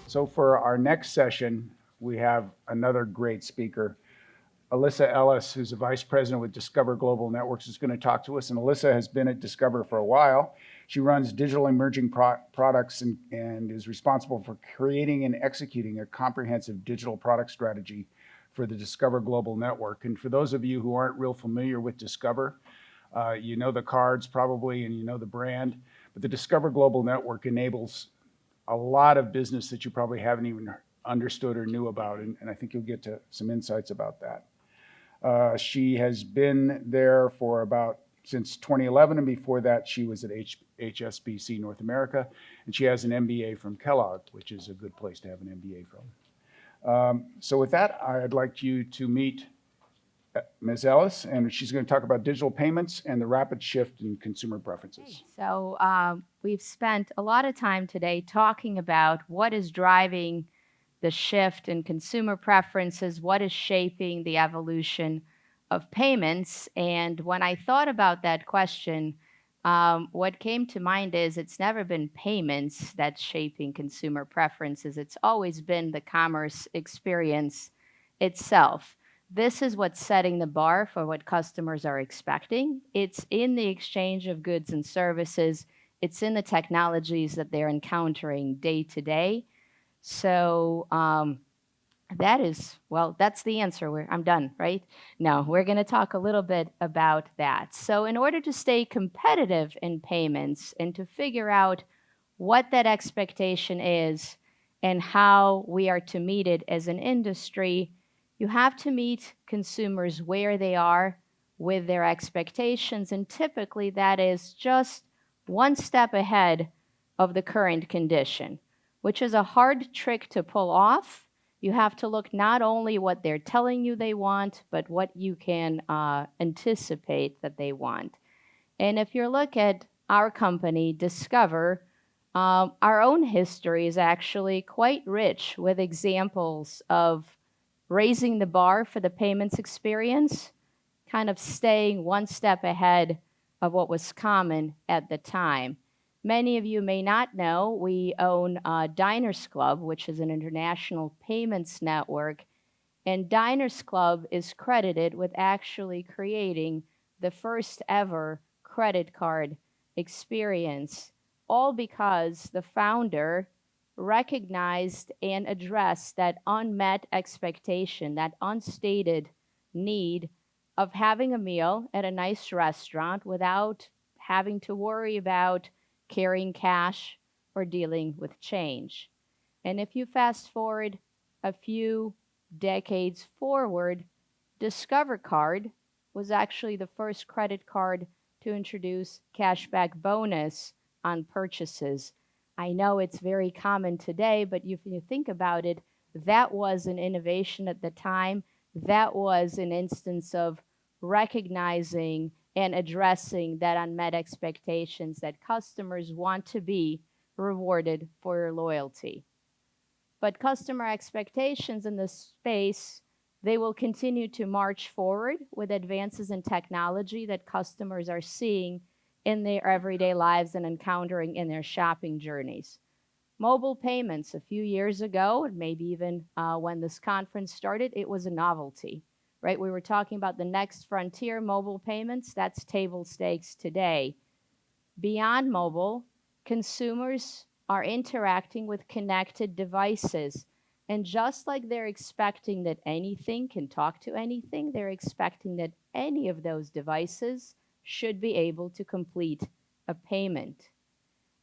So for our next session, we have another great speaker. Alisa Ellis, who's a vice president with Discover Global Networks, is going to talk to us. And Alisa has been at Discover for a while. She runs digital emerging products and is responsible for creating and executing a comprehensive digital product strategy for the Discover Global Network. And for those of you who aren't real familiar with Discover, you know the cards probably and you know the brand, but the Discover Global Network enables a lot of business that you probably haven't even understood or knew about. And I think you'll get to some insights about that. She has been there for about since 2011, and before that, she was at HSBC North America, and she has an MBA from Kellogg, which is a good place to have an MBA from. So with that, I'd like you to meet Ms. Ellis, and she's going to talk about digital payments and the rapid shift in consumer preferences. So we've spent a lot of time today talking about what is driving the shift in consumer preferences, what is shaping the evolution of payments. And when I thought about that question, what came to mind is it's never been payments that's shaping consumer preferences. It's always been the commerce experience itself. This is what's setting the bar for what customers are expecting. It's in the exchange of goods and services. It's in the technologies that they're encountering day to day. So that's the answer. I'm done, right? No, we're going to talk a little bit about that. So in order to stay competitive in payments and to figure out what that expectation is and how we are to meet it as an industry, you have to meet consumers where they are with their expectations. And typically that is just one step ahead of the current condition, which is a hard trick to pull off. You have to look not only what they're telling you they want, but what you can anticipate that they want. And if you look at our company, Discover, our own history is actually quite rich with examples of raising the bar for the payments experience, kind of staying one step ahead of what was common at the time. Many of you may not know we own Diners Club, which is an international payments network. And Diners Club is credited with actually creating the first ever credit card experience, all because the founder recognized and addressed that unmet expectation, that unstated need of having a meal at a nice restaurant without having to worry about carrying cash or dealing with change. And if you fast forward a few decades forward, Discover Card was actually the first credit card to introduce cashback bonus on purchases. I know it's very common today, but if you think about it, that was an innovation at the time. That was an instance of recognizing and addressing that unmet expectations that customers want to be rewarded for your loyalty. But customer expectations in this space, they will continue to march forward with advances in technology that customers are seeing in their everyday lives and encountering in their shopping journeys. Mobile payments, a few years ago, and maybe even when this conference started, it was a novelty, right? We were talking about the next frontier, mobile payments. That's table stakes today. Beyond mobile, consumers are interacting with connected devices. And just like they're expecting that anything can talk to anything, they're expecting that any of those devices should be able to complete a payment.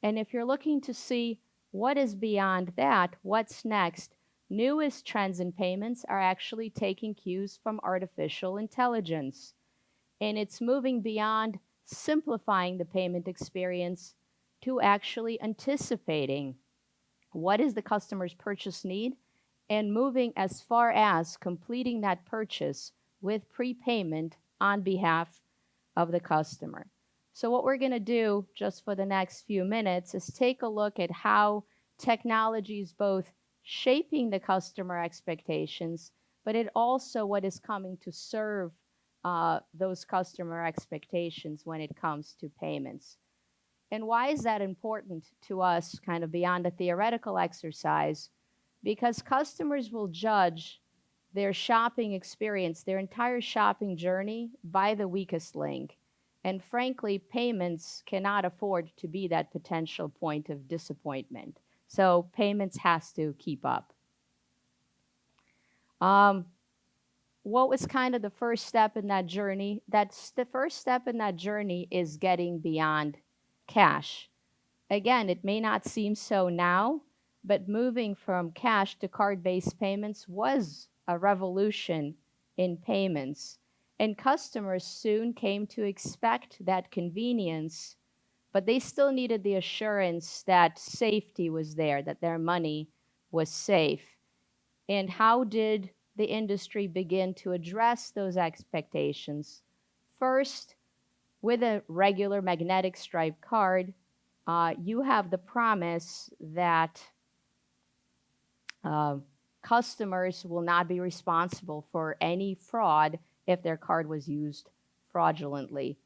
And if you're looking to see what is beyond that, what's next, newest trends in payments are actually taking cues from artificial intelligence. And it's moving beyond simplifying the payment experience to actually anticipating what is the customer's purchase need and moving as far as completing that purchase with prepayment on behalf of the customer. So what we're going to do just for the next few minutes is take a look at how technology is both shaping the customer expectations, but it also what is coming to serve those customer expectations when it comes to payments. And why is that important to us, kind of beyond a theoretical exercise? because customers will judge their shopping experience, their entire shopping journey, by the weakest link. And frankly, payments cannot afford to be that potential point of disappointment. So payments has to keep up. Um, what was kind of the first step in that journey? That's the first step in that journey is getting beyond cash. Again, it may not seem so now, but moving from cash to card-based payments was a revolution in payments. And customers soon came to expect that convenience, but they still needed the assurance that safety was there, that their money was safe. And how did the industry begin to address those expectations? First, with a regular magnetic stripe card, you have the promise that uh, customers will not be responsible for any fraud if their card was used fraudulently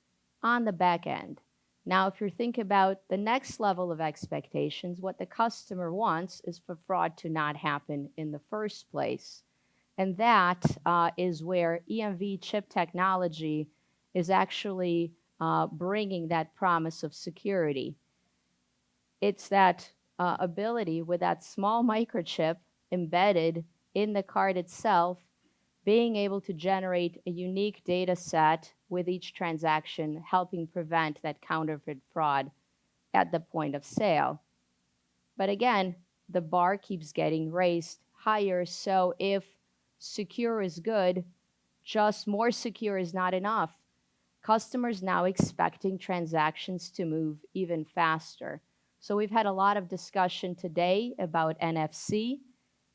on the back end. Now, if you think about the next level of expectations, what the customer wants is for fraud to not happen in the first place. And that is where EMV chip technology is actually bringing that promise of security. It's that ability with that small microchip embedded in the card itself, being able to generate a unique data set with each transaction, helping prevent that counterfeit fraud at the point of sale. But again, the bar keeps getting raised higher. So if secure is good, just more secure is not enough. Customers now expecting transactions to move even faster. So we've had a lot of discussion today about NFC.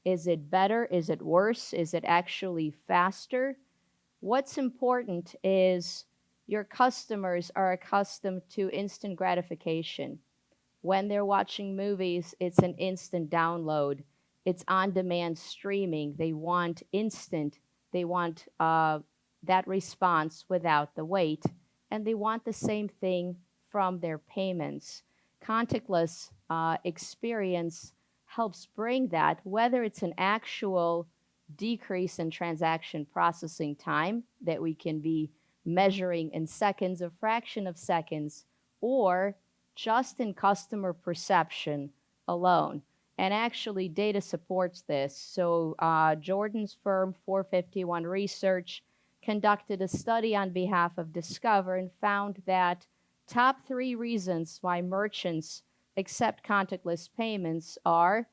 Is it better? Is it worse? Is it actually faster? What's important is your customers are accustomed to instant gratification. When they're watching movies, it's an instant download. It's on-demand streaming. They want instant. They want that response without the wait. And they want the same thing from their payments. Contactless experience helps bring that, whether it's an actual decrease in transaction processing time that we can be measuring in seconds, a fraction of seconds, or just in customer perception alone. And actually, data supports this. So Jordan's firm, 451 Research, conducted a study on behalf of Discover and found that top 3 reasons why merchants accept contactless payments are,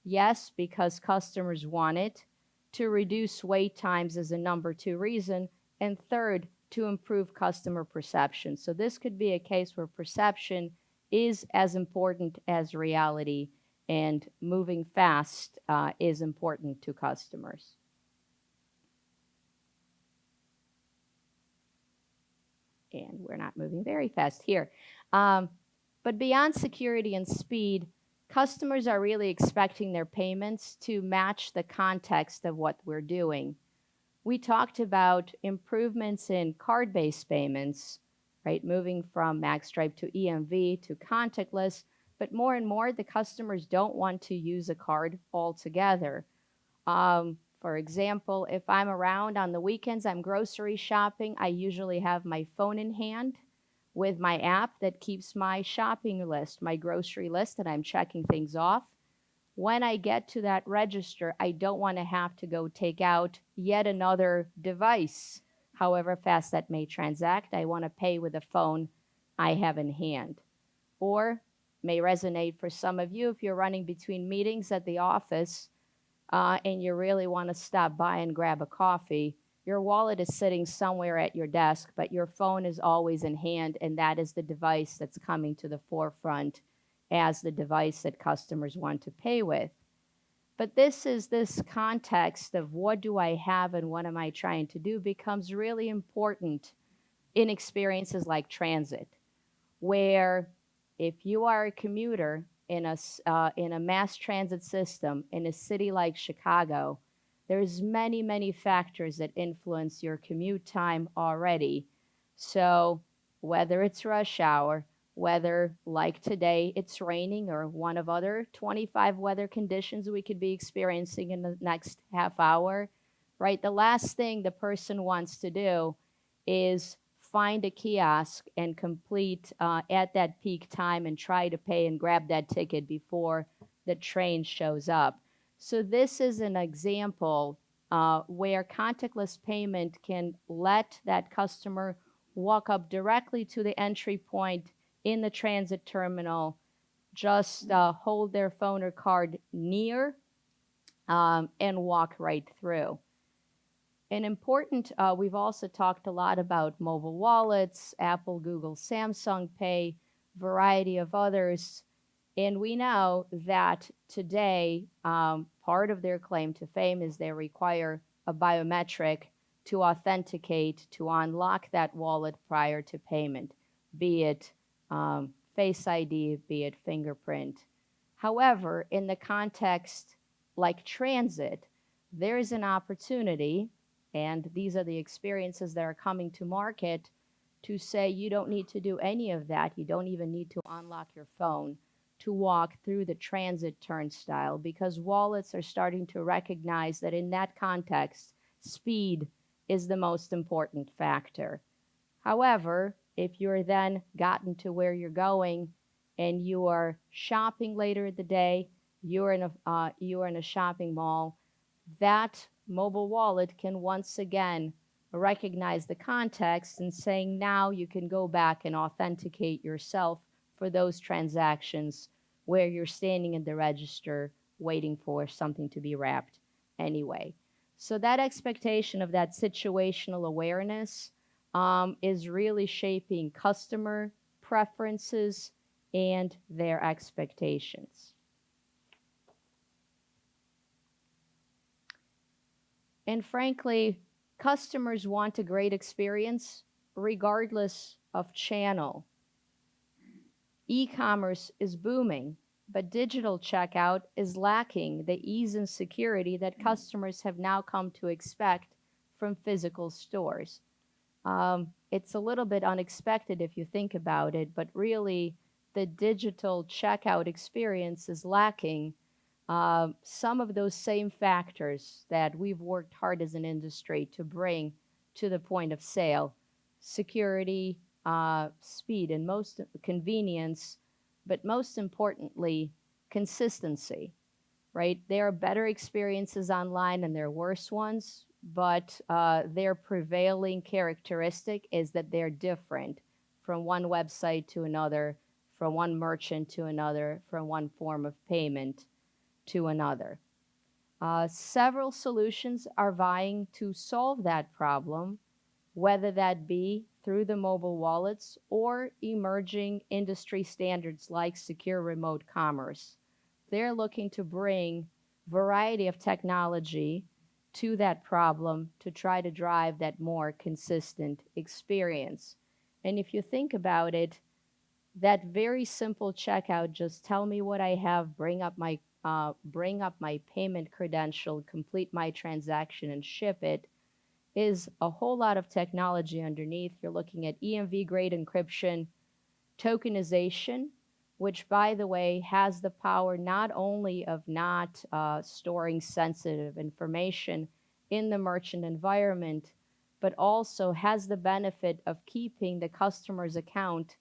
yes, because customers want it; to reduce wait times is a number 2 reason; and third, to improve customer perception. So this could be a case where perception is as important as reality, and moving fast is important to customers. And we're not moving very fast here. But beyond security and speed, customers are really expecting their payments to match the context of what we're doing. We talked about improvements in card-based payments, right? Moving from magstripe to EMV to contactless, but more and more the customers don't want to use a card altogether. For example, if I'm around on the weekends, I'm grocery shopping, I usually have my phone in hand with my app that keeps my shopping list, my grocery list, and I'm checking things off. When I get to that register, I don't want to have to go take out yet another device, however fast that may transact. I want to pay with a phone I have in hand. Or may resonate for some of you if you're running between meetings at the office and you really want to stop by and grab a coffee. Your wallet is sitting somewhere at your desk, but your phone is always in hand, and that is the device that's coming to the forefront as the device that customers want to pay with. But this context of what do I have and what am I trying to do becomes really important in experiences like transit, where if you are a commuter in a mass transit system in a city like Chicago, there's many factors that influence your commute time already. So whether it's rush hour, whether like today it's raining or one of other 25 weather conditions we could be experiencing in the next half hour, right? The last thing the person wants to do is find a kiosk and complete at that peak time and try to pay and grab that ticket before the train shows up. So this is an example where contactless payment can let that customer walk up directly to the entry point in the transit terminal, just hold their phone or card near and walk right through. And important, we've also talked a lot about mobile wallets, Apple, Google, Samsung Pay, variety of others. And we know that today, part of their claim to fame is they require a biometric to authenticate, to unlock that wallet prior to payment, be it Face ID, be it fingerprint. However, in the context like transit, there is an opportunity, and these are the experiences that are coming to market, to say you don't need to do any of that. You don't even need to unlock your phone to walk through the transit turnstile, because wallets are starting to recognize that in that context, speed is the most important factor. However, if you're then gotten to where you're going and you are shopping later in the day, you are in a shopping mall, that mobile wallet can once again recognize the context and saying now you can go back and authenticate yourself for those transactions where you're standing in the register waiting for something to be wrapped anyway. So that expectation of that situational awareness is really shaping customer preferences and their expectations. And frankly, customers want a great experience regardless of channel. E-commerce is booming, but digital checkout is lacking the ease and security that customers have now come to expect from physical stores. It's a little bit unexpected if you think about it, but really the digital checkout experience is lacking some of those same factors that we've worked hard as an industry to bring to the point of sale: security, speed, and most convenience, but most importantly, consistency, right? There are better experiences online and there are worse ones, but their prevailing characteristic is that they're different from one website to another, from one merchant to another, from one form of payment to another. Several solutions are vying to solve that problem, whether that be through the mobile wallets or emerging industry standards like secure remote commerce. They're looking to bring variety of technology to that problem to try to drive that more consistent experience. And if you think about it, that very simple checkout, just tell me what I have, bring up my payment credential, complete my transaction, and ship it, is a whole lot of technology underneath. You're looking at EMV grade encryption, tokenization, which, by the way, has the power not only of not storing sensitive information in the merchant environment, but also has the benefit of keeping the customer's account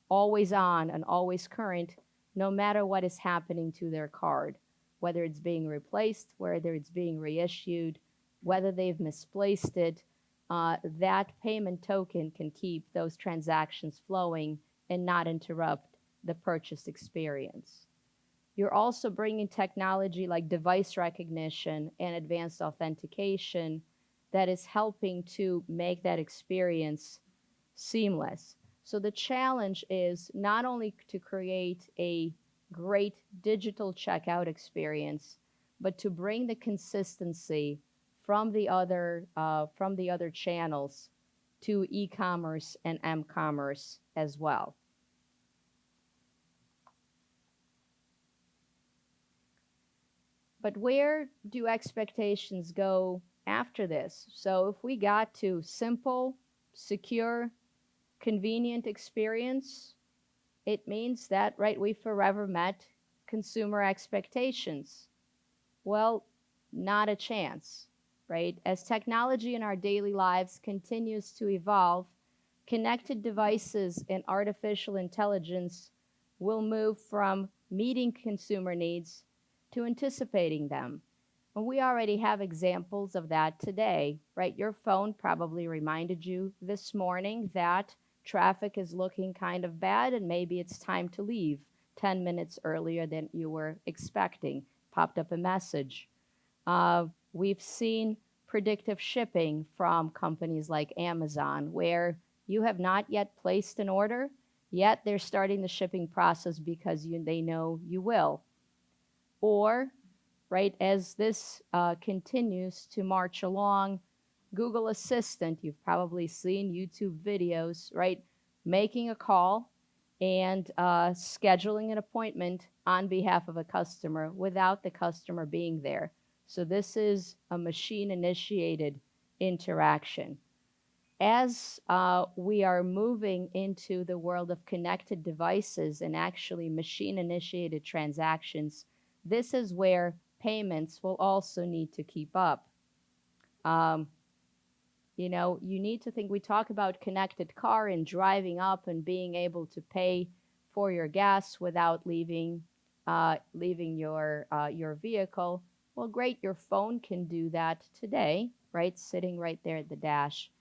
always on and always current, no matter what is happening to their card, whether it's being replaced, whether it's being reissued, whether they've misplaced it. That payment token can keep those transactions flowing and not interrupt the purchase experience. You're also bringing technology like device recognition and advanced authentication that is helping to make that experience seamless. So the challenge is not only to create a great digital checkout experience, but to bring the consistency from the other channels to e-commerce and m-commerce as well. But where do expectations go after this? So if we got to simple, secure, convenient experience, it means that, right, we forever met consumer expectations. Well, not a chance, right? As technology in our daily lives continues to evolve, connected devices and artificial intelligence will move from meeting consumer needs to anticipating them. And we already have examples of that today, right? Your phone probably reminded you this morning that traffic is looking kind of bad and maybe it's time to leave 10 minutes earlier than you were expecting. Popped up a message. We've seen predictive shipping from companies like Amazon, where you have not yet placed an order, yet they're starting the shipping process because they know you will. Or, right, as this continues to march along, Google Assistant, you've probably seen YouTube videos, right, making a call and scheduling an appointment on behalf of a customer without the customer being there. So this is a machine-initiated interaction. As we are moving into the world of connected devices and actually machine-initiated transactions, this is where payments will also need to keep up. Um, you need to think, we talk about connected car and driving up and being able to pay for your gas without leaving your vehicle. Well, great, your phone can do that today, right? Sitting right there at the dash.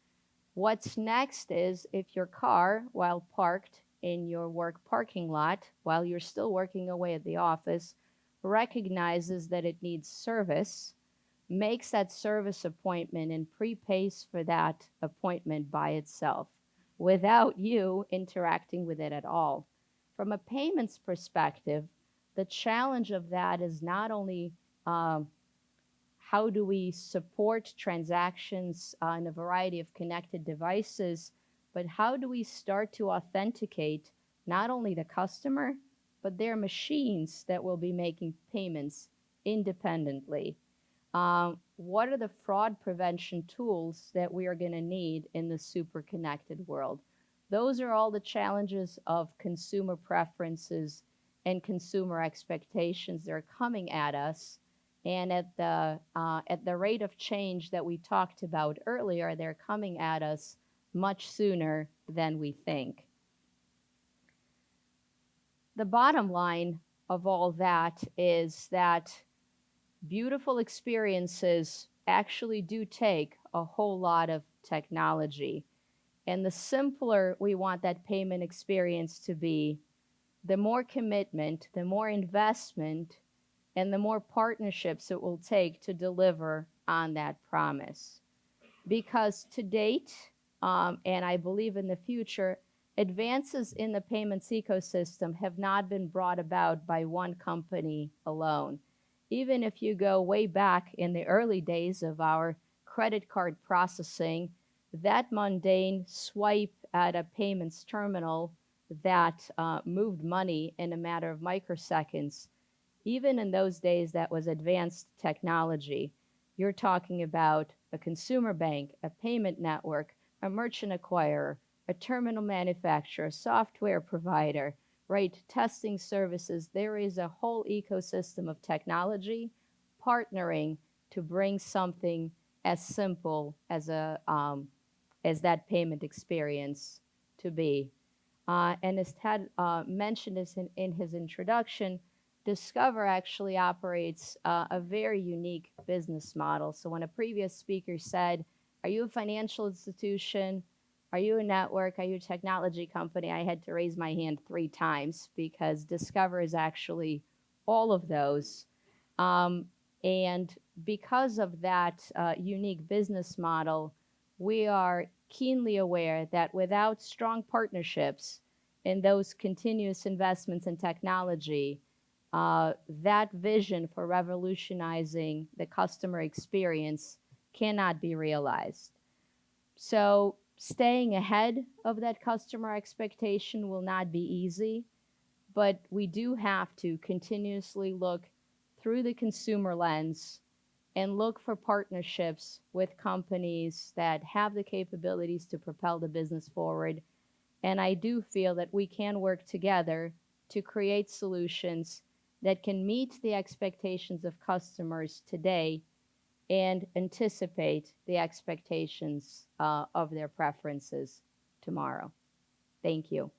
What's next is if your car, while parked in your work parking lot, while you're still working away at the office, recognizes that it needs service, makes that service appointment and prepays for that appointment by itself without you interacting with it at all. From a payments perspective, the challenge of that is not only how do we support transactions in a variety of connected devices, but how do we start to authenticate not only the customer, but their machines that will be making payments independently? What are the fraud prevention tools that we are going to need in the super connected world? Those are all the challenges of consumer preferences and consumer expectations that are coming at us. And at the rate of change that we talked about earlier, they're coming at us much sooner than we think. The bottom line of all that is that beautiful experiences actually do take a whole lot of technology. And the simpler we want that payment experience to be, the more commitment, the more investment, and the more partnerships it will take to deliver on that promise. Because to date, and I believe in the future, advances in the payments ecosystem have not been brought about by one company alone. Even if you go way back in the early days of our credit card processing, that mundane swipe at a payments terminal that moved money in a matter of microseconds, even in those days, that was advanced technology. You're talking about a consumer bank, a payment network, a merchant acquirer, a terminal manufacturer, software provider, right? Testing services. There is a whole ecosystem of technology partnering to bring something as simple as that payment experience to be. And as Ted mentioned this in his introduction, Discover actually operates a very unique business model. So when a previous speaker said, are you a financial institution? Are you a network? Are you a technology company? I had to raise my hand 3 times because Discover is actually all of those. And because of that unique business model, we are keenly aware that without strong partnerships in those continuous investments in technology, that vision for revolutionizing the customer experience cannot be realized. So staying ahead of that customer expectation will not be easy, but we do have to continuously look through the consumer lens and look for partnerships with companies that have the capabilities to propel the business forward And I do feel that we can work together to create solutions that can meet the expectations of customers today and anticipate the expectations of their preferences tomorrow. Thank you.